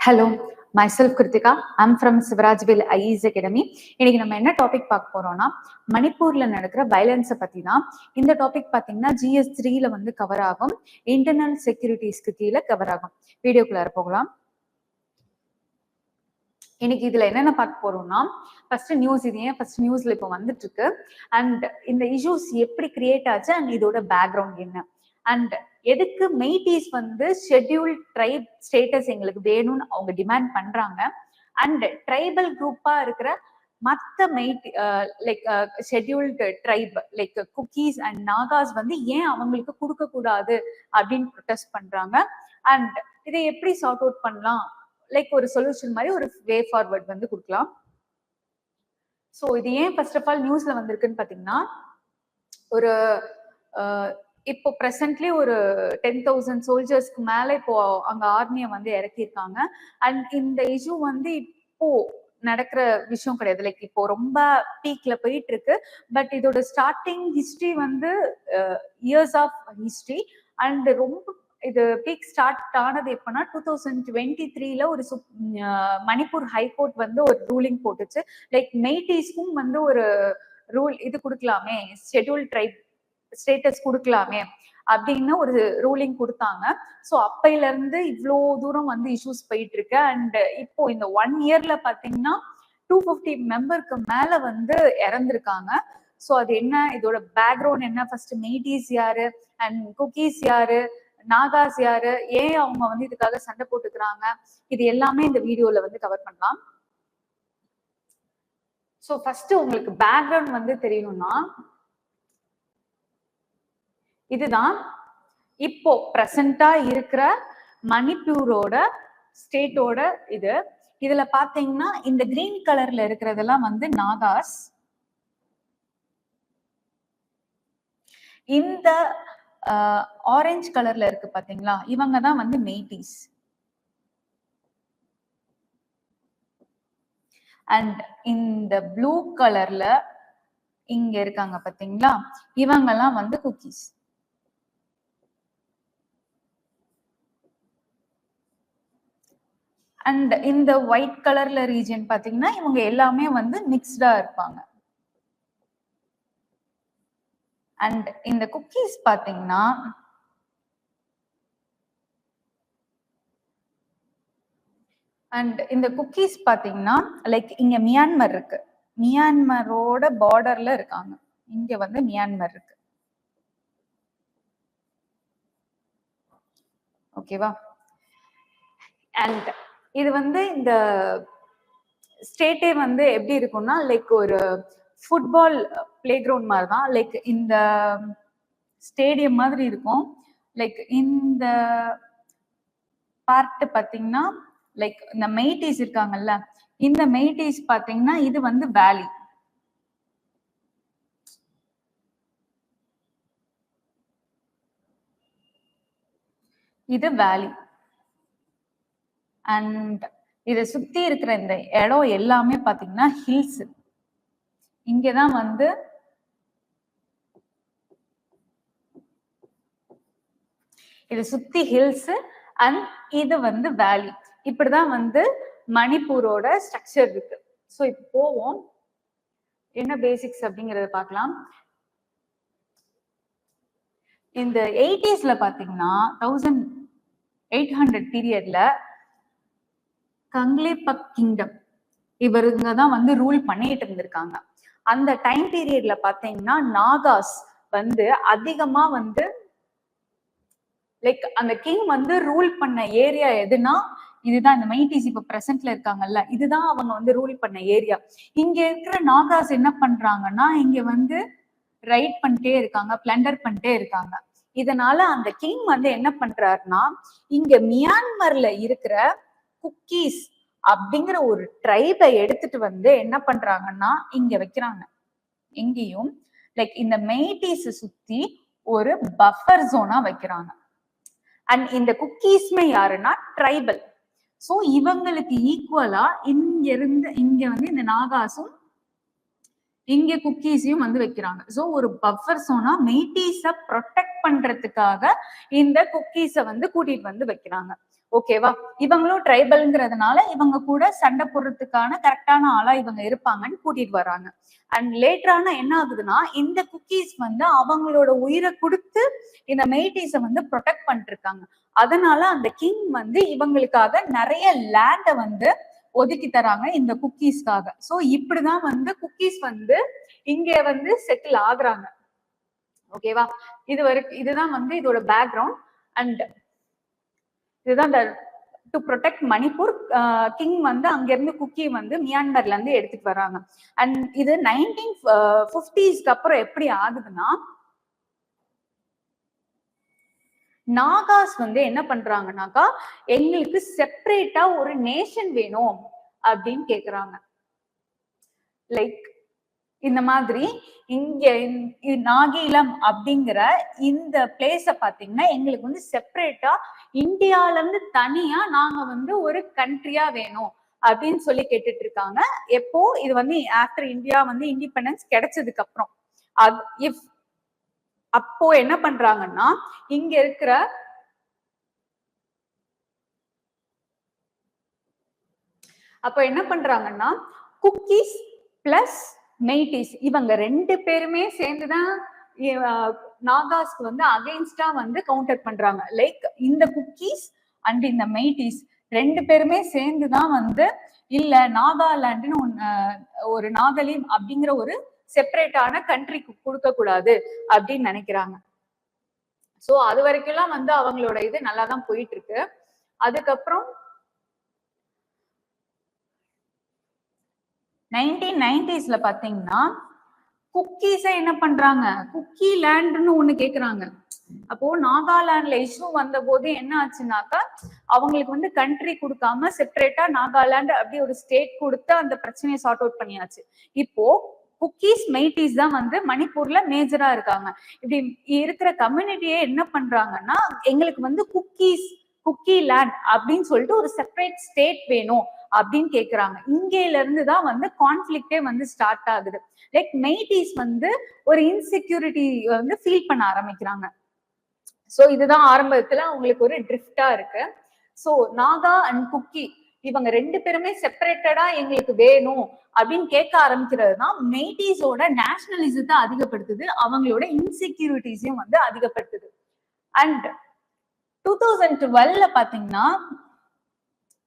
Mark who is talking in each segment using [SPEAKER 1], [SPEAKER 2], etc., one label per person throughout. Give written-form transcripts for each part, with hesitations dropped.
[SPEAKER 1] Hello, myself Krithika. I'm from Sivarajvel IAS Academy. இன்னைக்கு நம்ம என்ன டாபிக் பார்க்க போறோம்னா, மணிப்பூர்ல நடக்கிற வயலன்ஸை பத்தி தான். இந்த டாபிக் பார்த்தீங்கன்னா GS3ல வந்து கவர் ஆகும், இன்டர்னல் செக்யூரிட்டிஸ்க்கு கீழே கவர் ஆகும். வீடியோக்குள்ளார போகலாம். இன்னைக்கு இதுல என்னென்ன பார்க்க போறோம்னா, ஃபர்ஸ்ட் நியூஸ். இது ஏன் ஃபர்ஸ்ட் நியூஸ்ல இப்போ வந்துட்டு இருக்கு, அண்ட் இந்த இஷ்யூஸ் எப்படி கிரியேட் ஆச்சு, அண்ட் இதோட பேக்ரவுண்ட் என்ன, அண்ட் எதுக்கு மெய்டீஸ் வந்து ஷெட்யூல் ட்ரைப் ஸ்டேட்டஸ் எங்களுக்கு வேணும்னு அவங்க டிமாண்ட் பண்றாங்க, அண்ட் ட்ரைபல் குரூப்பா இருக்கிற மற்ற like scheduled tribe like Kukis and Nagas வந்து ஏன் அவங்களுக்கு கொடுக்க கூடாது அப்படின்னு ப்ரொடெஸ்ட் பண்றாங்க, அண்ட் இதை எப்படி சார்ட் அவுட் பண்ணலாம், லைக் ஒரு சொல்யூஷன் மாதிரி ஒரு வே ஃபார்வர்ட் வந்து கொடுக்கலாம். ஸோ இது ஏன் ஃபர்ஸ்ட் ஆஃப் ஆல் நியூஸ்ல வந்திருக்குன்னு பாத்தீங்கன்னா, ஒரு இப்போ ப்ரெசென்ட்லி ஒரு 10,000 சோல்ஜர்ஸ்க்கு மேல இப்போ அங்க ஆர்மியை வந்து இறக்கியிருக்காங்க. அண்ட் இந்த இஷ்யூ வந்து இப்போ நடக்கிற விஷயம் கிடையாது, லைக் இப்போ ரொம்ப பீக்ல போயிட்டு இருக்கு. பட் இதோட ஸ்டார்டிங் ஹிஸ்டரி வந்து இயர்ஸ் ஆஃப் ஹிஸ்டரி, அண்ட் ரொம்ப இது பீக் ஸ்டார்ட் ஆனது எப்பன்னா 2023ல ஒரு மணிப்பூர் ஹைகோர்ட் வந்து ஒரு ரூலிங் போட்டுச்சு, லைக் மெய்டீஸ்க்கும் வந்து ஒரு ரூல் இது கொடுக்கலாமே, ஷெட்யூல் ட்ரைப் ஸ்டேட்டஸ் கொடுக்கலாமே அப்படின்னு ஒரு ரூலிங் கொடுத்தாங்க. ஸோ அப்பையில இருந்து இவ்வளோ தூரம் வந்து இஷ்யூஸ் போயிட்டு இருக்கு. அண்ட் இப்போ இந்த 1 இயர்ல பாத்தீங்கன்னா 250 மெம்பருக்கு மேல வந்து இறந்திருக்காங்க. ஸோ அது என்ன, இதோட பேக்ரவுண்ட் என்ன, ஃபர்ஸ்ட் மெய்டீஸ் யாரு அண்ட் குக்கீஸ் யாரு, நாகாஸ் யாரு, ஏன் அவங்க வந்து இதுக்காக சண்டை போட்டுக்கிறாங்க, இது எல்லாமே இந்த வீடியோல வந்து கவர் பண்ணலாம். ஸோ ஃபர்ஸ்ட் உங்களுக்கு பேக்ரவுண்ட் வந்து தெரியணும்னா, இதுதான் இப்போ பிரசண்டா இருக்கிற மணிப்பூரோட ஸ்டேட்டோட இது. இதுல பாத்தீங்கன்னா இந்த கிரீன் கலர்ல இருக்கிறதெல்லாம் வந்து நாகாஸ், இந்த ஆரஞ்சு கலர்ல இருக்கு பாத்தீங்களா, இவங்க தான் வந்து மெய்டீஸ், அண்ட் இந்த ப்ளூ கலர்ல இங்க இருக்காங்க பாத்தீங்களா, இவங்கெல்லாம் வந்து குக்கீஸ். அண்ட் இந்த ஒயிட் கலர்ல ரீஜன் பாத்தீங்கன்னா இவங்க எல்லாமே வந்து மிக்ஸ்டா இருப்பாங்க. அண்ட் இந்த குக்கீஸ் பாத்தீங்கன்னா லைக் இங்க மியான்மர் இருக்கு, மியான்மரோட பார்டர்ல இருக்காங்க, இங்க வந்து மியான்மர் இருக்கு, ஓகேவா. அண்ட் இது வந்து இந்த ஸ்டேட்டே வந்து எப்படி இருக்கும்னா, லைக் ஒரு ஃபுட்பால் பிளே கிரவுண்ட் மாதிரி தான், லைக் இந்த ஸ்டேடியம் மாதிரி இருக்கும். லைக் இந்த பார்ட் பாத்தீங்கன்னா லைக் இந்த மெய்டீஸ் இருக்காங்கல்ல, இந்த மெய்டீஸ் பாத்தீங்கன்னா இது வந்து வேலி, இது வேலி. அண்ட் இதை சுத்தி இருக்கிற இந்த இடம் எல்லாமே பாத்தீங்கன்னா ஹில்ஸ். இங்கதான் வந்து இதை சுத்தி ஹில்ஸ் அண்ட் இது வந்து வேலி. இப்படிதான் வந்து மணிப்பூரோட ஸ்ட்ரக்சர் இருக்கு. ஸோ இப்போ போவோம், என்ன பேசிக்ஸ் அப்படிங்கறத பார்க்கலாம். இந்த 80sல பாத்தீங்கன்னா 1800 பீரியட்ல கங்லேபக் கிங்டம் இவருங்க தான் வந்து ரூல் பண்ணிட்டு இருந்திருக்காங்க. அந்த டைம் பீரியட்ல பாத்தீங்கன்னா நாகாஸ் வந்து அதிகமா வந்து லைக் அந்த கிங் வந்து ரூல் பண்ண ஏரியா எதுனா இதுதான், இந்த மெய்டீஸ் இப்ப பிரசன்ட்ல இருக்காங்கல்ல, இதுதான் அவங்க வந்து ரூல் பண்ண ஏரியா. இங்க இருக்கிற நாகாஸ் என்ன பண்றாங்கன்னா இங்க வந்து ரைட் பண்ணிட்டே இருக்காங்க, பிளண்டர் பண்ணிட்டே இருக்காங்க. இதனால அந்த கிங் வந்து என்ன பண்றாருன்னா, இங்க மியான்மர்ல இருக்கிற குக்கீஸ் அப்படிங்கிற ஒரு ட்ரைபை எடுத்துட்டு வந்து என்ன பண்றாங்கன்னா இங்க வைக்கிறாங்க. எங்கேயும் லைக் இந்த மெய்டீஸ் சுத்தி ஒரு பஃபர் ஜோனா வைக்கிறாங்க. அண்ட் இந்த குக்கீஸ்மே யாருன்னா ட்ரைபல். சோ இவங்களுக்கு ஈக்குவலா இங்க வந்து இந்த நாகாஸும் இங்க குக்கீஸையும் வந்து வைக்கிறாங்க. சோ ஒரு பஃபர் சோனா மெய்டீஸ ப்ரொடெக்ட் பண்றதுக்காக இந்த குக்கீஸ வந்து கூட்டிட்டு வந்து வைக்கிறாங்க. ஓகேவா? இவங்களும் ட்ரைபல்ங்கிறதுனால இவங்க கூட சண்டை போடுறதுக்கான கரெக்டான ஆளா இவங்க இருப்பாங்கன்னு கூட்டிட்டு வராங்க. அண்ட் லேட்டரான என்ன ஆகுதுன்னா இந்த குக்கீஸ் வந்து அவங்களோட உயிரை கொடுத்து இந்த மெய்டீஸ வந்து ப்ரொடெக்ட் பண்ணிட்டு இருக்காங்க. அதனால அந்த கிங் வந்து இவங்களுக்காக நிறைய லேண்ட வந்து ஒதுக்கி தராங்க இந்த குக்கீஸ்க்காக. சோ இப்படிதான் வந்து குக்கீஸ் வந்து இங்க வந்து செட்டில் ஆகுறாங்க. ஓகேவா? இதுதான் வந்து இதோட பேக்ரவுண்ட். அண்ட் இதுதான் டு ப்ரொடெக்ட் மணிப்பூர் கிங் வந்து அங்க இருந்து குக்கி வந்து மியான்மர்ல இருந்து எடுத்துட்டு வராங்க. அண்ட் இது 1950s அப்புறம் எப்படி ஆகுதுன்னா நாகாஸ் வந்து என்ன பண்றாங்கன்னாக்கா எங்களுக்கு செப்பரேட்டா ஒரு நேஷன் வேணும் அப்படின்னு கேக்குறாங்க. லைக் இந்த மாதிரி இங்க நாகிலம் அப்படிங்கிற இந்த பிளேஸ பாத்தீங்கன்னா எங்களுக்கு வந்து செப்பரேட்டா இந்தியால இருந்து தனியா நாங்க வந்து ஒரு கண்ட்ரியா வேணும் அப்படின்னு சொல்லி கேட்டுட்டு இருக்காங்க. எப்போ இது வந்து ஆஃப்டர் இந்தியா வந்து இண்டிபெண்டன்ஸ் கிடைச்சதுக்கு அப்புறம் அப்போ என்ன பண்றாங்கன்னா இங்க இருக்கிற அப்போ என்ன பண்றாங்கன்னா குக்கீஸ் பிளஸ் மெய்டீஸ் இவங்க ரெண்டு பேருமே சேர்ந்துதான் நாகாஸ்க்கு வந்து அகைன்ஸ்டா வந்து கவுண்டர் பண்றாங்க. லைக் இந்த குக்கீஸ் அண்ட் இந்த மெய்டீஸ் ரெண்டு பேருமே சேர்ந்துதான் வந்து இல்ல நாகாலாண்டுன்னு ஒரு நாகாலிம் அப்படிங்கிற ஒரு செப்பரேட்டான கண்ட்ரிக்கு கொடுக்க கூடாது அப்படின்னு நினைக்கிறாங்க. சோ அது வரைக்கும் எல்லாம் வந்து அவங்களோட இது நல்லாதான் போயிட்டு இருக்கு. அதுக்கப்புறம் 1990s பாத்தீங்கன்னா குக்கீஸ என்ன பண்றாங்க குக்கி லேண்ட்னு ஒண்ணு கேக்குறாங்க. அப்போ நாகாலாந்துல இஷ்யூ வந்த போது என்ன ஆச்சுனாக்கா அவங்களுக்கு வந்து கண்ட்ரி கொடுக்காம செப்பரேட்டா நாகாலாந்து அப்படி ஒரு ஸ்டேட் கொடுத்து அந்த பிரச்சனையை சார்ட் அவுட் பண்ணியாச்சு. இப்போ குக்கீஸ் மெய்டீஸ் தான் வந்து மணிப்பூர்ல மேஜரா இருக்காங்க. இப்படி இருக்கிற கம்யூனிட்டியே என்ன பண்றாங்கன்னா எங்களுக்கு வந்து குக்கி லேண்ட் அப்படின்னு சொல்லிட்டு ஒரு செப்பரேட் ஸ்டேட் வேணும் அப்படின்னு கேக்குறாங்க. இங்கேல இருந்துதான் வந்து கான்ஃபிளிக்டே வந்து ஸ்டார்ட் ஆகுது. லைக் மெய்டீஸ் வந்து ஒரு இன்செக்யூரிட்டி வந்து ஃபீல் பண்ண ஆரம்பிக்கிறாங்க. சோ இதுதான் ஆரம்பத்துல அவங்களுக்கு ஒரு ட்ரிஃப்டா இருக்கு. சோ நாகா அண்ட் குக்கி இவங்க ரெண்டு பேருமே செப்பரேட்டடா எங்களுக்கு வேணும் அப்படின்னு கேட்க ஆரம்பிக்கிறது தான் மெய்டீஸோட நேஷனலிசத்தை அதிகப்படுத்துது, அவங்களோட இன்செக்யூரிட்டிஸையும் வந்து அதிகப்படுத்துது. அண்ட் 2012 பாத்தீங்கன்னா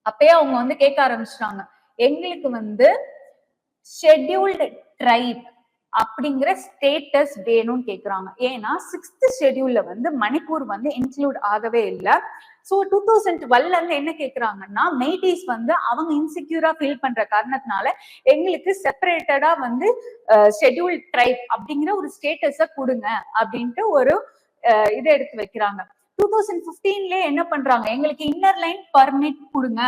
[SPEAKER 1] அப்பயே அவங்க வந்து கேட்க ஆரம்பிச்சிட்டாங்க எங்களுக்கு வந்து ஷெட்யூல்டு ட்ரைப் அப்படிங்கிற ஸ்டேட்டஸ் வேணும்னு கேக்குறாங்க. ஏன்னா 6th ஷெட்யூல்ல வந்து மணிப்பூர் வந்து இன்க்ளூட் ஆகவே இல்லை. ஸோ 2012 இருந்து என்ன கேக்குறாங்கன்னா மெய்டீஸ் வந்து அவங்க இன்செக்யூரா ஃபீல் பண்ற காரணத்தினால எங்களுக்கு செப்பரேட்டடா வந்து ஷெட்யூல் ட்ரைப் அப்படிங்கிற ஒரு ஸ்டேட்டஸ கொடுங்க அப்படின்ட்டு ஒரு இதை எடுத்து வைக்கிறாங்க. 2015 என்ன பண்றாங்க எங்களுக்கு இன்னர் லைன் பர்மிட் கொடுங்க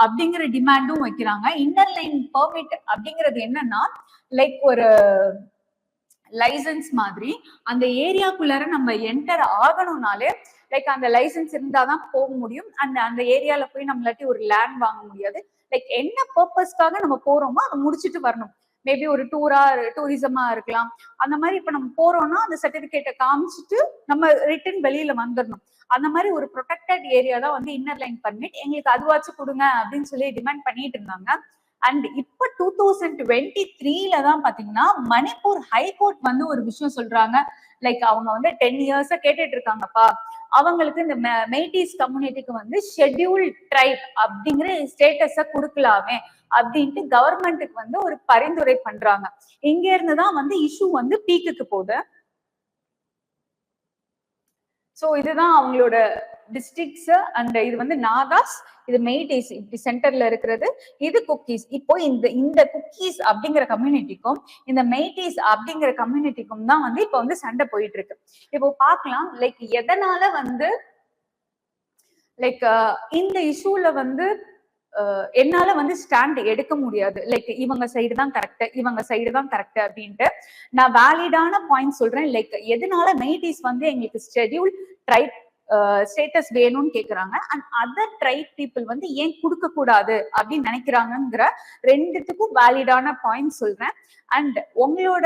[SPEAKER 1] அப்படிங்கிற டிமாண்டும் வைக்கிறாங்க. இன்னர் லைன் பெர்மிட் அப்படிங்கிறது என்னன்னா லைக் ஒரு லைசன்ஸ் மாதிரி அந்த ஏரியாக்குள்ளார நம்ம என்டர் ஆகணும்னாலே லைக் அந்த லைசன்ஸ் இருந்தாதான் போக முடியும். அந்த ஏரியால போய் நம்மளாட்டி ஒரு லேண்ட் வாங்க முடியாது. லைக் என்ன பர்பஸ்க்காக நம்ம போறோமோ அதை முடிச்சுட்டு வரணும். மேபி ஒரு டூரிசமா இருக்கலாம். அந்த மாதிரி இப்ப நம்ம போறோம்னா அந்த சர்டிபிகேட்டை காமிச்சிட்டு நம்ம ரிட்டர்ன் வெளியில வந்துடணும். அந்த மாதிரி ஒரு ப்ரொடெக்டட் ஏரியா தான் வந்து இன்னர் லைன் பர்மிட். எங்களுக்கு அதுவாச்சும் கொடுங்க அப்படின்னு சொல்லி டிமாண்ட் பண்ணிட்டு இருந்தாங்க. அண்ட் இப்ப 2023 தான் பாத்தீங்கன்னா மணிப்பூர் ஹைகோர்ட் வந்து ஒரு விஷயம் சொல்றாங்க. லைக் அவங்க வந்து 10 இயர்ஸா கேட்டுட்டு இருக்காங்கப்பா அவங்களுக்கு இந்த மெய்டீஸ் கம்யூனிட்டிக்கு வந்து ஷெட்யூல் ட்ரைப் அப்படிங்கிற ஸ்டேட்டஸ கொடுக்கலாமே அப்படின்ட்டு கவர்மெண்ட்டுக்கு வந்து ஒரு பரிந்துரை பண்றாங்க. இங்க இருந்துதான் வந்து இஷ்யூ வந்து பீக்குக்கு போகுது. சோ இதுதான் அவங்களோட டிஸ்ட்ரிக்ட்ஸ். அண்ட் இது வந்து நாகாஸ், இது மெய்டீஸ் இப்படி சென்டர்ல இருக்கிறது, இது குக்கீஸ். இப்போ இந்த குக்கீஸ் அப்படிங்கிற கம்யூனிட்டிக்கும் இந்த மெய்டீஸ் அப்படிங்கிற கம்யூனிட்டிக்கும் தான் வந்து இப்போ வந்து சண்டை போயிட்டு இருக்கு. இப்போ பார்க்கலாம் லைக் எதனால வந்து லைக் இந்த இஷ்யூல வந்து என்னால வந்து ஸ்டாண்ட் எடுக்க முடியாது. லைக் இவங்க சைடு தான் கரெக்ட், இவங்க சைடு தான் கரெக்ட் அப்படின்ட்டு நான் வேலிடான பாயிண்ட் சொல்றேன். லைக் எதனால மெய்டீஸ் வந்து எங்களுக்கு ஷெட்யூல் ட்ரைப் ஸ்டேட்டஸ் வேணும்னு கேக்குறாங்க. அண்ட் அதர் ட்ரைப் பீப்புள் வந்து ஏன் கொடுக்க கூடாது அப்படின்னு நினைக்கிறாங்கிற ரெண்டுத்துக்கும் வேலிடான பாயிண்ட் சொல்றேன். அண்ட் உங்களோட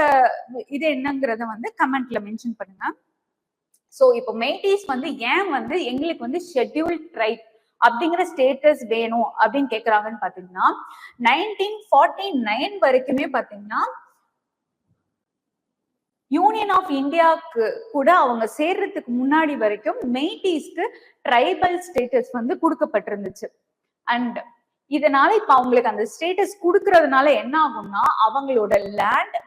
[SPEAKER 1] இது என்னங்கிறத வந்து கமெண்ட்ல மென்ஷன் பண்ணுங்க. சோ இப்போ மெய்டீஸ் வந்து ஏன் வந்து எங்களுக்கு வந்து ஷெட்யூல்ட் ட்ரைப் அப்படிங்கிற ஸ்டேட்டஸ் வேணும் அப்படின்னு கேக்குறாங்கன்னு பாத்தீங்கன்னா 1949 வரைக்குமே பாத்தீங்கன்னா யூனியன் ஆஃப் இந்தியாவுக்கு கூட அவங்க சேர்றதுக்கு முன்னாடி வரைக்கும் மெய்டீஸ்க்கு ட்ரைபல் ஸ்டேட்டஸ் வந்து கொடுக்கப்பட்டிருந்துச்சு. அண்ட் இதனால இப்ப அவங்களுக்கு அந்த ஸ்டேட்டஸ் கொடுக்கறதுனால என்ன ஆகும்னா அவங்களோட லேண்ட்,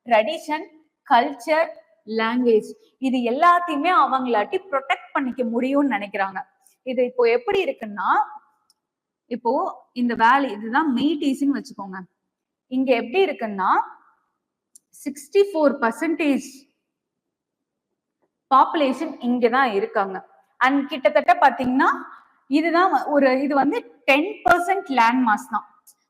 [SPEAKER 1] ட்ரெடிஷன், கல்ச்சர், லாங்குவேஜ் இது எல்லாத்தையுமே அவங்களாட்டி ப்ரொடெக்ட் பண்ணிக்க முடியும்னு நினைக்கிறாங்க. இது இப்போ எப்படி இருக்குன்னா இப்போ இந்த வேலி இதுதான் மெய்டீஸ்ன்னு வச்சுக்கோங்க. இங்க எப்படி இருக்குன்னா 64% பாப்புலேஷன் இங்கதான் இருக்காங்க. அண்ட் கிட்டத்தட்ட பாத்தீங்கன்னா இதுதான் இது வந்து 10% லேண்ட் மாஸ் தான்.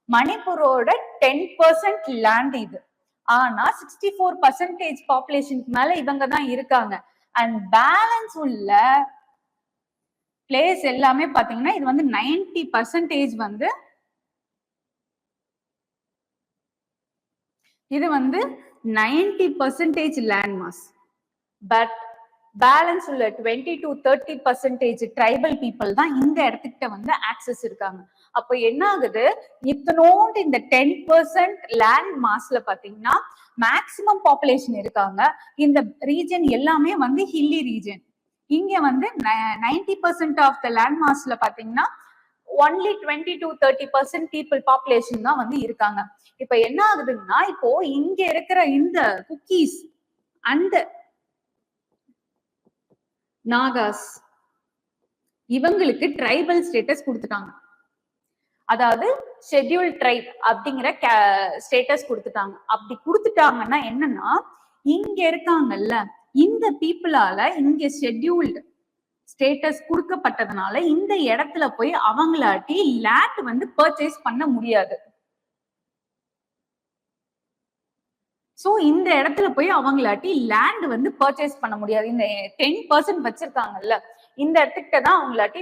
[SPEAKER 1] மணிப்பூரோட 10% லேண்ட் இது. ஆனா 64% பாப்புலேஷனுக்கு மேல இவங்க தான் இருக்காங்க. அண்ட் பேலன்ஸ் உள்ள பிளேஸ் எல்லாமே பாத்தீங்கன்னா இது வந்து 90% வந்து இது வந்து 90% லேண்ட் மாஸ். பட் பேலன்ஸ் உள்ள 20 to 30% ட்ரைபல் பீப்புள் தான் இந்த இடத்துக்கிட்ட வந்து ஆக்சஸ் இருக்காங்க. அப்போ என்ன ஆகுது, இத்தனோண்டு இந்த 10% லேண்ட் மாஸ்ல பாத்தீங்கன்னா மேக்சிமம் பாப்புலேஷன் இருக்காங்க. இந்த ரீஜன் எல்லாமே வந்து ஹில்லி ரீஜன். இங்க வந்து 90% ஆஃப் த லேண்ட் மாஸ்ல பாத்தீங்கன்னா ஒன்லி 20 to 30% பீப்புள் பாப்புலேஷன் தான் வந்து இருக்காங்க. இப்ப என்ன ஆகுதுன்னா இப்போ இங்க இருக்கிற இந்த குக்கீஸ் அண்ட் நாகாஸ் இவங்களுக்கு ட்ரைபல் ஸ்டேட்டஸ் கொடுத்துட்டாங்க. அதாவது ஷெட்யூல் ட்ரைப் அப்படிங்கிற ஸ்டேட்டஸ் கொடுத்துட்டாங்க. அப்படி கொடுத்துட்டாங்கன்னா என்னன்னா இங்க இருக்காங்கல்ல இந்த பீப்புளால இங்க ஷெட்யூல்டு ஸ்டேட்டஸ் கொடுக்கப்பட்டதுனால இந்த இடத்துல போய் அவங்களாட்டி லேண்ட் வந்து பர்ச்சேஸ் பண்ண முடியாது. சோ இந்த இடத்துல போய் அவங்களாட்டி லேண்ட் வந்து பர்ச்சேஸ் பண்ண முடியாது. இந்த 10% வச்சிருக்காங்கல்ல இந்த இடத்துக்கிட்ட தான் அவங்களாட்டி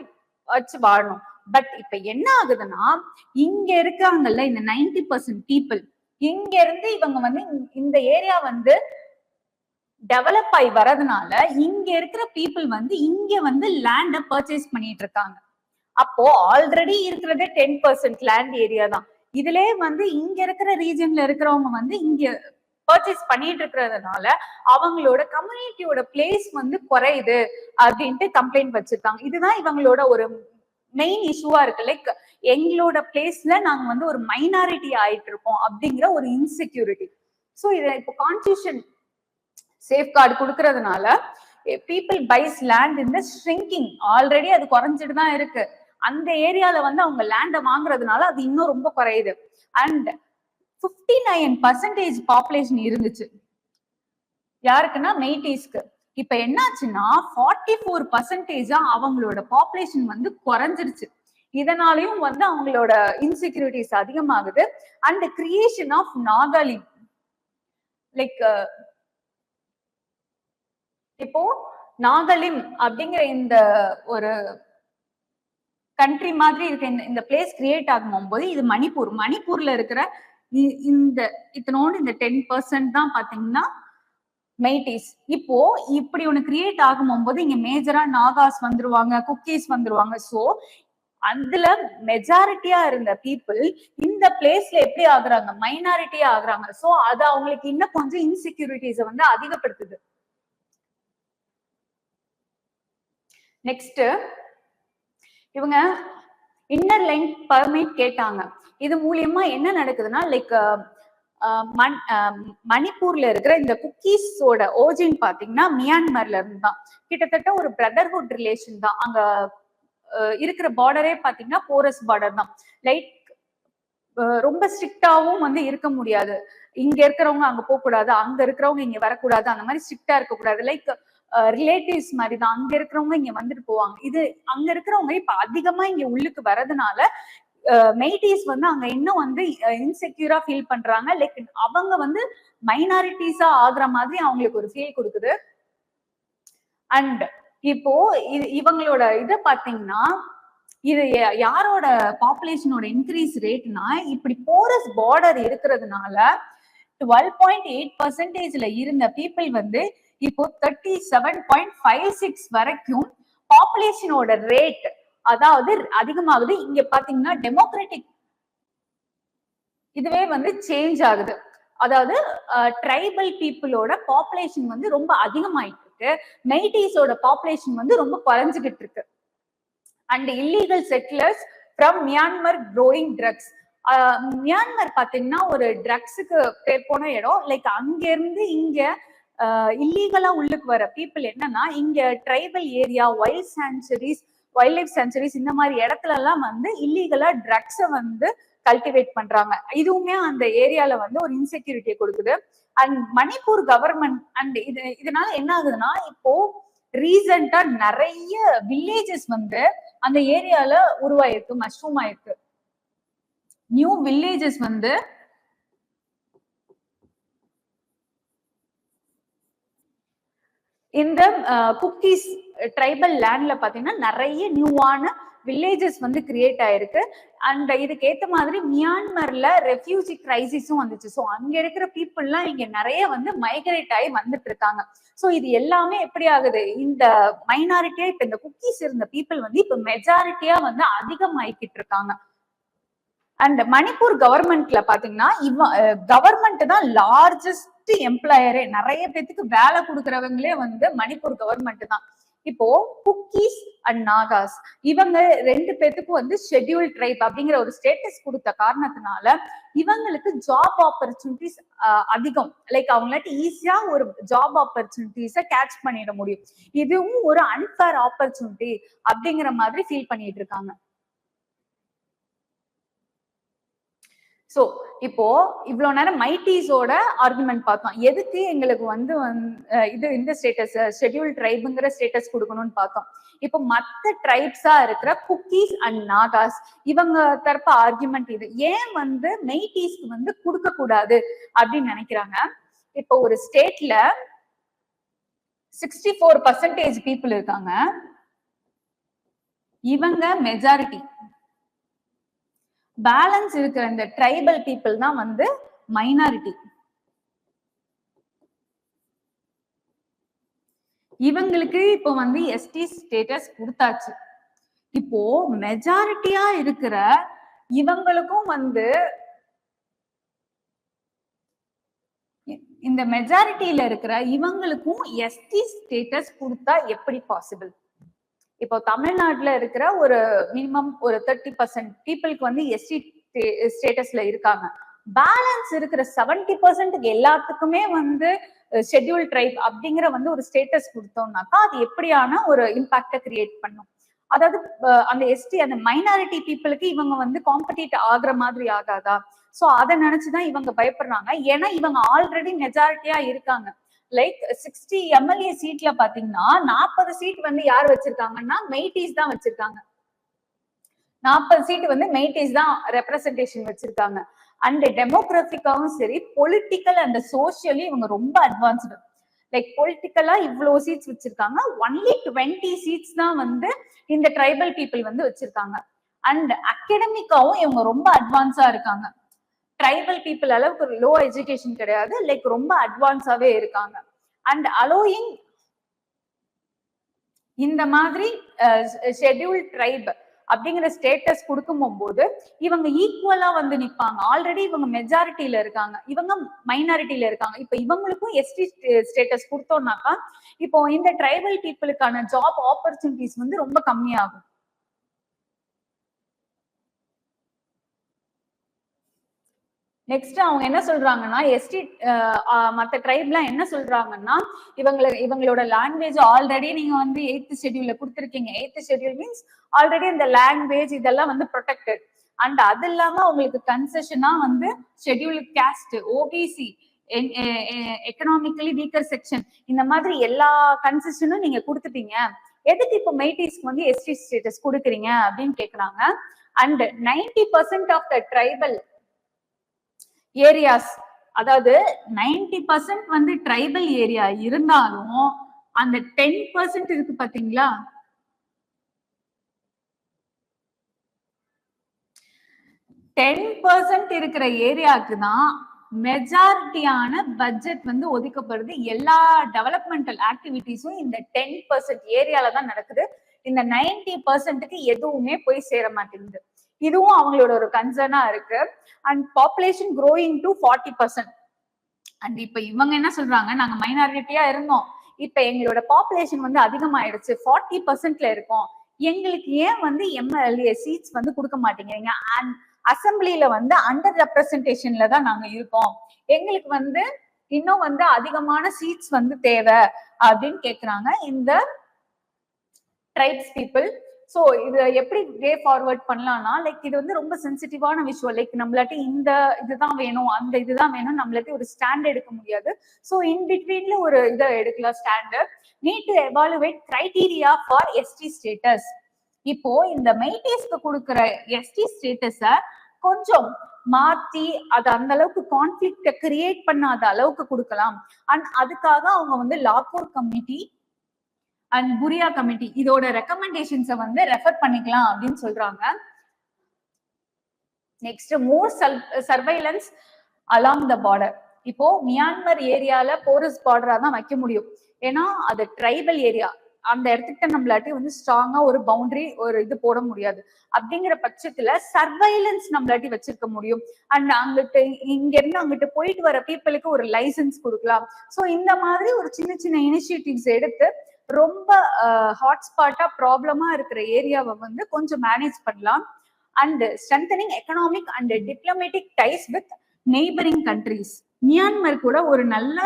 [SPEAKER 1] வச்சு வாழணும். பட் இப்ப என்ன ஆகுதுன்னா இங்க இருக்காங்கல்ல இந்த 90% பீப்புள் இங்க இருந்து இவங்க வந்து இந்த ஏரியா வந்து டெவலப் ஆகி வரதுனால இங்க இருக்கிற பீப்புள் வந்து இங்க வந்து லேண்ட பர்ச்சேஸ் பண்ணிட்டு இருக்காங்க. அப்போ ஆல்ரெடி இருக்கிறதே 10% லேண்ட் ஏரியா தான். இதுலயே வந்து இங்க இருக்கிற ரீஜன்ல இருக்கிறவங்க வந்து இங்க பர்ச்சேஸ் பண்ணிட்டு இருக்கிறதுனால அவங்களோட கம்யூனிட்டியோட பிளேஸ் வந்து குறையுது அப்படின்ட்டு கம்ப்ளைண்ட் வச்சிருக்காங்க. இதுதான் இவங்களோட ஒரு மெயின் இஷ்யூவா இருக்கு. லைக் எங்களோட பிளேஸ்ல நாங்க வந்து ஒரு மைனாரிட்டி ஆயிட்டு இருக்கோம் அப்படிங்கிற ஒரு இன்செக்யூரிட்டி. சோ இத இப்போ கான்ஸ்டிடியூஷன் சேஃப்கார்டு கொடுக்கறதுனால பீப்புள் பைஸ் லேண்ட் இந்த ஷ்ரிங்கிங் ஆல்ரெடி அது குறைஞ்சிட்டு தான் இருக்கு. அந்த ஏரியால வந்து அவங்க லேண்ட வாங்குறதுனால அது இன்னும் ரொம்ப குறையுது. அண்ட் 59% பாப்புலேஷன் இருந்துச்சு யாருக்குன்னா மெய்டீஸ்க்கு. இப்ப என்னாச்சுன்னா 44% அவங்களோட பாப்புலேஷன் வந்து குறைஞ்சிருச்சு. இதனாலயும் வந்து அவங்களோட இன்செக்யூரிட்டிஸ் அதிகமாகுது. அண்ட் கிரியேஷன் ஆஃப் நாகாலிம் லைக் இப்போ நாகாலிம் அப்படிங்கிற இந்த ஒரு கண்ட்ரி மாதிரி இருக்க இந்த பிளேஸ் கிரியேட் ஆகும் போது இது மணிப்பூர்ல இருக்கிற இந்த இத்தனோடு இந்த 10% தான் பாத்தீங்கன்னா மெய்டீஸ். இப்போ இப்படி ஒண்ணு கிரியேட் ஆகும் போது இங்க மேஜரா நாகாஸ் வந்துருவாங்க, குக்கீஸ் வந்துருவாங்க. சோ அதுல மெஜாரிட்டியா இருந்த பீப்புள் இந்த பிளேஸ்ல எப்படி ஆகுறாங்க, மைனாரிட்டியா ஆகுறாங்க. சோ அது அவங்களுக்கு இன்னும் கொஞ்சம் இன்செக்யூரிட்டிஸ வந்து அதிகப்படுத்துது. நெக்ஸ்ட் இவங்க இன்னர் லைன் பர்மிட் கேட்டாங்க. இது மூலியமா என்ன நடக்குதுன்னா லைக் மணிப்பூர்ல இருக்கிற இந்த குக்கீஸோட ஓரிஜின் பாத்தீங்கன்னா மியான்மர்ல இருந்து தான். கிட்டத்தட்ட ஒரு பிரதர்ஹுட் ரிலேஷன் தான். அங்க இருக்கிற பார்டரே பாத்தீங்கன்னா போரஸ் பார்டர் தான். லைக் ரொம்ப ஸ்ட்ரிக்டாவும் வந்து இருக்க முடியாது. இங்க இருக்கிறவங்க அங்க போக கூடாது, அங்க இருக்கிறவங்க இங்க வரக்கூடாது, அந்த மாதிரி ஸ்ட்ரிக்டா இருக்க கூடாது. லைக் ரிலேட்டிவ்ஸ் மாதிரி தான். அங்க இருக்கிறவங்க இங்க வந்துட்டு போவாங்க. இது அங்க இருக்கிறவங்க இப்ப அதிகமா இங்க உள்ளுக்கு வரதுனால மெய்டீஸ் வந்து அங்க இன்னும் வந்து இன்செக்யூரா ஃபீல் பண்றாங்க. லைக் அவங்க வந்து மைனாரிட்டிஸா ஆகுற மாதிரி அவங்களுக்கு ஒரு ஃபீல் கொடுக்குது. அண்ட் இப்போ இவங்களோட இதை பாத்தீங்கன்னா இது யாரோட பாப்புலேஷனோட இன்க்ரீஸ் ரேட்னா இப்படி போரஸ் பார்டர் இருக்கிறதுனால 12.8% இருந்த பீப்புள் வந்து இப்போ 37.56 வரைக்கும் பாப்புலேஷனோட ரேட் அதாவது அதிகமாகுது. இங்க பாத்தீங்கன்னா டெமோக்ராட்டிக் இதுவே வந்து சேஞ்ச் ஆகுது. அதாவது ட்ரைபல் பீப்புளோட பாப்புலேஷன் வந்து ரொம்ப அதிகமாயிட்டு இருக்கு, மெய்டீஸோட பாப்புலேஷன் வந்து ரொம்ப குறைஞ்சுகிட்டு இருக்கு. And illegal settlers from Myanmar growing drugs. Myanmar பாத்தீங்கன்னா ஒரு ட்ரக்ஸுக்கு பேர் போன இடம். லைக் அங்க இருந்து இங்க இல்லீகலா உள்ளுக்கு வர பீப்புள் என்னன்னா இங்க tribal area, wild life sanctuaries இந்த மாதிரி இடத்துல எல்லாம் வந்து இல்லீகலா ட்ரக்ஸை வந்து கல்டிவேட் பண்றாங்க. இதுவுமே அந்த ஏரியால வந்து ஒரு இன்செக்யூரிட்டியை கொடுக்குது. அண்ட் மணிப்பூர் கவர்மெண்ட் அண்ட் இதனால என்ன ஆகுதுன்னா இப்போ ரீசெண்டா நிறைய வில்லேஜஸ் வந்து அந்த ஏரியால உருவாயிருக்கு, மஷ்ரூம் ஆயிருக்கு. நியூ வில்லேஜஸ் வந்து இந்த குக்கீஸ் ட்ரைபல் லேண்ட்ல பாத்தீங்கன்னா நிறைய நியூவான வில்லேஜஸ் வந்து கிரியேட் ஆயிருக்கு. அண்ட் இதுக்கு ஏத்த மாதிரி மியான்மர்ல ரெஃப்யூஜி கிரைசிஸும் வந்துச்சு. ஸோ அங்க இருக்கிற பீப்புள்லாம் இங்க நிறைய வந்து மைக்ரேட் ஆகி வந்துட்டு இருக்காங்க. ஸோ இது எல்லாமே எப்படி ஆகுது, இந்த மைனாரிட்டியா இப்ப இந்த குக்கீஸ் இருந்த பீப்புள் வந்து இப்ப மெஜாரிட்டியா வந்து அதிகமாயிக்கிட்டு இருக்காங்க. அண்ட் மணிப்பூர் கவர்மெண்ட்ல பாத்தீங்கன்னா கவர்மெண்ட் தான் லார்ஜஸ்ட் எம்ப்ளாயரே, நிறைய பேத்துக்கு வேலை கொடுக்கறவங்களே வந்து மணிப்பூர் கவர்மெண்ட் தான். இப்போ குக்கீஸ் அண்ட் நாகாஸ் இவங்க ரெண்டு பேத்துக்கும் வந்து ஷெட்யூல் ட்ரைப் அப்படிங்கிற ஒரு ஸ்டேட்டஸ் கொடுத்த காரணத்தினால இவங்களுக்கு ஜாப் ஆப்பர்ச்சுனிட்டிஸ் அதிகம். லைக் அவங்களாட்டி ஈஸியா ஒரு ஜாப் ஆப்பர்ச்சுனிட்டிஸை கேட்ச் பண்ணிட முடியும். இதுவும் ஒரு அன்ஃபேர் ஆப்பர்ச்சுனிட்டி அப்படிங்கிற மாதிரி ஃபீல் பண்ணிட்டு இருக்காங்க. சோ இப்போ இவ்வளவு நேரம் மைட்டீஸோட ஆர்குமெண்ட் பார்த்தோம். எதுக்கு எங்களுக்கு வந்து இது இந்த ஸ்டேட்டஸ் ஷெட்யூல் ட்ரைபுங்கிற ஸ்டேட்டஸ் கொடுக்கணும்னு பார்த்தோம். இப்போ மற்ற ட்ரைப்ஸா இருக்கிற குக்கீஸ் அண்ட் நாகாஸ் இவங்க தரப்பு ஆர்குமெண்ட் இது. ஏன் வந்து மெய்டீஸ்க்கு வந்து கொடுக்க கூடாது அப்படின்னு நினைக்கிறாங்க. இப்போ ஒரு ஸ்டேட்ல 64% பீப்புள் இருக்காங்க, இவங்க மெஜாரிட்டி. பேலன்ஸ் இருக்கிற இந்த ட்ரைபல் பீப்புள் தான் வந்து மைனாரிட்டி. இவங்களுக்கு இப்போ வந்து எஸ்டி ஸ்டேட்டஸ் கொடுத்தாச்சு. இப்போ மெஜாரிட்டியா இருக்கிற இவங்களுக்கும் வந்து இந்த மெஜாரிட்டியில இருக்கிற இவங்களுக்கும் எஸ்டி ஸ்டேட்டஸ் கொடுத்தா எப்படி பாசிபிள்? இப்போ தமிழ்நாட்டுல இருக்கிற ஒரு மினிமம் ஒரு 30% பீப்புளுக்கு வந்து எஸ்டி ஸ்டேட்டஸ்ல இருக்காங்க. பேலன்ஸ் இருக்கிற 70% எல்லாத்துக்குமே வந்து ஷெட்யூல் ட்ரைப் அப்படிங்கிற வந்து ஒரு ஸ்டேட்டஸ் கொடுத்தோம்னாக்கா அது எப்படியான ஒரு இம்பாக்ட கிரியேட் பண்ணும்? அதாவது அந்த எஸ்டி அந்த மைனாரிட்டி பீப்புளுக்கு இவங்க வந்து காம்படிட் ஆகுற மாதிரி ஆகாதா? சோ அதை நினைச்சுதான் இவங்க பயப்படுறாங்க. ஏன்னா இவங்க ஆல்ரெடி மெஜாரிட்டியா இருக்காங்க. லைக் 60 எம்எல்ஏ சீட்ல பாத்தீங்கன்னா 40 சீட் வந்து யார் வச்சிருக்காங்கன்னா மெய்டீஸ் தான் வச்சிருக்காங்க. 40 சீட் வந்து மெய்டீஸ் தான் ரெப்ரசன்டேஷன் வச்சிருக்காங்க. அண்ட் டெமோகிராபிக்காவும் சரி, பொலிட்டிக்கல் அண்ட் சோசியலி இவங்க ரொம்ப அட்வான்ஸ்டு. லைக் பொலிட்டிக்கலா இவ்வளவு சீட்ஸ் வச்சிருக்காங்க. ஒன்லி 20 சீட்ஸ் தான் வந்து இந்த ட்ரைபல் பீப்புள் வந்து வச்சிருக்காங்க. அண்ட் அகடமிக்காவும் இவங்க ரொம்ப அட்வான்ஸா இருக்காங்க. ட்ரைபல் பீப்புள் அளவுக்கு லோ எஜுகேஷன் கிடையாது, லைக் ரொம்ப அட்வான்ஸாவே இருக்காங்க. அண்ட் அலோயிங் இந்த மாதிரி ஷெட்யூல் ட்ரைப் அப்படிங்கிற ஸ்டேட்டஸ் கொடுக்கும் போது இவங்க ஈக்குவலா வந்து நிப்பாங்க. ஆல்ரெடி இவங்க மெஜாரிட்டியில இருக்காங்க, இவங்க மைனாரிட்டியில இருக்காங்க. இப்ப இவங்களுக்கும் எஸ்டி ஸ்டேட்டஸ் கொடுத்தோம்னாக்கா இப்போ இந்த ட்ரைபல் பீப்புளுக்கான ஜாப் ஆப்பர்ச்சுனிட்டிஸ் வந்து ரொம்ப கம்மியாகும். நெக்ஸ்ட் அவங்க என்ன சொல்றாங்கன்னா எஸ்டி மற்ற ட்ரைப்லாம் என்ன சொல்றாங்கன்னா இவங்களோட லாங்குவேஜ் ஆல்ரெடி நீங்க வந்து 8th ஷெட்யூல்ல கொடுத்துருக்கீங்க. 8th ஷெட்யூல் மீன்ஸ் ஆல்ரெடி இந்த லாங்குவேஜ் இதெல்லாம் வந்து ப்ரொடெக்டட். அண்ட் அது இல்லாம உங்களுக்கு கன்செஷனா வந்து schedule cost, OBC, economically weaker section இந்த மாதிரி எல்லா கன்செஷனும் நீங்க கொடுத்துட்டீங்க. எதுக்கு இப்போ மெய்டீஸ்க்கு வந்து எஸ்டி ஸ்டேட்டஸ் கொடுக்குறீங்க அப்படின்னு கேக்குறாங்க. And 90% of the tribal areas, அதாவது 90% வந்து ட்ரைபல் ஏரியா இருந்தாலும் அந்த 10% இருக்கு பாத்தீங்களா, 10% இருக்கிற ஏரியாவுக்கு தான் மெஜாரிட்டியான பட்ஜெட் வந்து ஒதுக்கப்படுது. எல்லா டெவலப்மெண்டல் ஆக்டிவிட்டிஸும் இந்த 10% ஏரியால தான் நடக்குது. இந்த 90%க்கு எதுவுமே போய் சேர மாட்டேங்குது. இதுவும் அவங்களோட ஒரு கன்சர்னா இருக்கு. And population growing to 40%. And இப்ப இவங்க என்ன சொல்றாங்க, நாங்க மைனாரிட்டியா இருந்தோம், இப்ப எங்களோட பாப்புலேஷன் வந்து அதிகமாயிடுச்சு, 40%ல இருக்கோம், எங்களுக்கு ஏன் வந்து எம்எல்ஏ சீட்ஸ் வந்து கொடுக்க மாட்டேங்கிறீங்க, அண்ட் அசம்பிளில வந்து அண்டர் ரெப்ரசன்டேஷன்ல தான் நாங்க இருக்கோம், எங்களுக்கு வந்து இன்னும் வந்து அதிகமான சீட்ஸ் வந்து தேவை அப்படின்னு கேக்குறாங்க இந்த ட்ரைப்ஸ் பீப்புள். சோ இது எப்படி வே ஃபார்வர்ட் பண்ணலாம்னா, லைக் இது வந்து ரொம்ப சென்சிட்டிவான விஷயம். லைக் நம்மளாட்டி இந்த இதுதான் வேணும், அந்த இதுதான் வேணும், நம்மளாட்டி ஒரு ஸ்டாண்ட் எடுக்க முடியாது. சோ இன் பிட்வீன்ல ஒரு இதை எடுக்கலாம் stand. Need to evaluate criteria for ST status. இப்போ இந்த மெய்டீஸ்க்கு கொடுக்கிற எஸ்டி ஸ்டேட்டஸ கொஞ்சம் மாத்தி அது அந்த அளவுக்கு கான்ஃபிளிக்ட கிரியேட் பண்ணாத அளவுக்கு கொடுக்கலாம். அண்ட் அதுக்காக அவங்க வந்து லாகூர் கமிட்டி அண்ட் புரியா கமிட்டி இதோட ரெக்கமெண்டேஷன்ஸை வந்து ரெஃபர் பண்ணிக்கலாம் அப்படின்னு சொல்றாங்க. Next more surveillance along the border. இப்போ மியான்மர் ஏரியால போரஸ் பார்டரா தான் வைக்க முடியும், ஏன்னா அது ட்ரைபல் ஏரியா. அந்த இடத்துக்கிட்ட நம்மளாட்டி வந்து ஸ்ட்ராங்கா ஒரு பவுண்டரி ஒரு இது போட முடியாது. அப்படிங்கிற பட்சத்துல சர்வைலன்ஸ் நம்மளாட்டி வச்சிருக்க முடியும். அண்ட் அங்கிட்டு இங்க இருந்து அங்கிட்டு போயிட்டு வர பீப்புளுக்கு ஒரு லைசன்ஸ் கொடுக்கலாம். சோ இந்த மாதிரி ஒரு சின்ன சின்ன இனிஷியேட்டிவ்ஸ் எடுத்து ரொம்ப ஹாட்ஸ்பாட்டா ப்ராப்ளமா இருக்கிற ஏரியாவை வந்து கொஞ்சம் மேனேஜ் பண்ணலாம். And strengthening economic and diplomatic dies with neighbouring countries. Myanmar கூட ஒரு நல்ல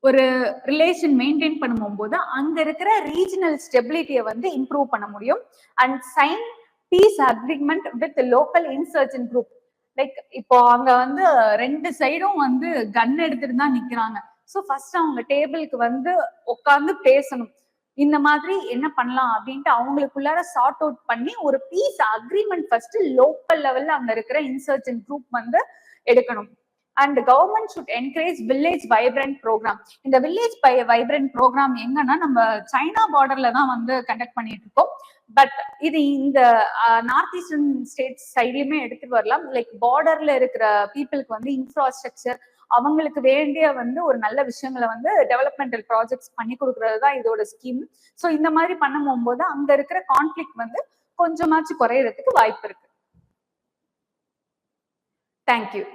[SPEAKER 1] ஒரு ரிலேஷன் மெயின்டைன் பண்ணும்போது அங்க இருக்கிற ரீஜனல் ஸ்டெபிலிட்டியை வந்து இம்ப்ரூவ் பண்ண முடியும். And sign peace agreement with local insurgent group. Like இப்போ அங்க வந்து ரெண்டு சைடும் வந்து கன் எடுத்துட்டு தான் நிக்கிறாங்க. ஸோ ஃபர்ஸ்ட் அவங்க டேபிளுக்கு வந்து உட்காந்து பேசணும், இந்த மாதிரி என்ன பண்ணலாம் அப்படின்ட்டு அவங்களுக்குள்ளார சார்ட் அவுட் பண்ணி ஒரு பீஸ் அக்ரிமெண்ட் ஃபர்ஸ்ட் லோக்கல் லெவல்ல அங்க இருக்கிற இன்சர்ஜென்ட் குரூப் வந்து எடுக்கணும். And government should encourage village vibrant programme. இந்த வில்லேஜ் வைப்ரண்ட் ப்ரோக்ராம் எங்கன்னா நம்ம சைனா பார்டர்ல தான் வந்து கண்டக்ட் பண்ணிட்டு இருக்கோம். பட் இது இந்த நார்த் ஈஸ்டர்ன் ஸ்டேட்ஸ் சைட்லயுமே எடுத்துட்டு வரலாம். லைக் பார்டர்ல இருக்கிற பீப்புளுக்கு வந்து இன்ஃப்ராஸ்ட்ரக்சர், அவங்களுக்கு வேண்டிய வந்து ஒரு நல்ல விஷயங்களை வந்து டெவலப்மெண்டல் ப்ராஜெக்ட்ஸ் பண்ணி கொடுக்கறது தான் இதோட ஸ்கீம். ஸோ இந்த மாதிரி பண்ணும் போது அங்க இருக்கிற கான்ஃபிளிக்ட் வந்து கொஞ்சமாச்சு குறையறதுக்கு வாய்ப்பு இருக்கு. தேங்க்யூ.